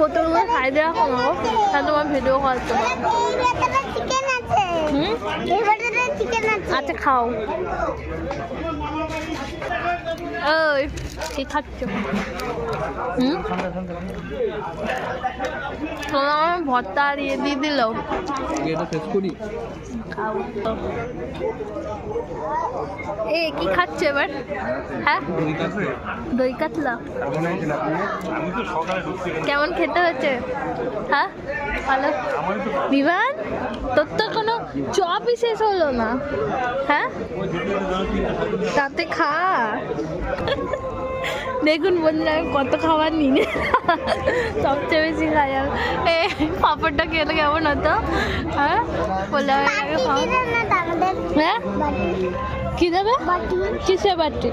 বোতলগুলো সাইডে রাখো না গো, তাহলে তোমার ভিডিও করতে আচ্ছা খাও। ওই কি খাচ্ছ? তোমার আমার ভর্তা আর ইয়ে দিয়ে দিল। এ কি খাচ্ছ এবার? হ্যাঁ দই কাতলা। কেমন খেতে হচ্ছে? হ্যাঁ ভালো। বিমান তোর তো কোনো চপই শেষ হলো না। হ্যাঁ তাতে খা। দেখুন বন্ধুরা আমি কত খাবার নিয়ে সবচেয়ে বেশি খাই আমি। এই পাপড়টা খেলে কেমন হতো? হ্যাঁ বলে হ্যাঁ কি দেবে? কিসে বাটি?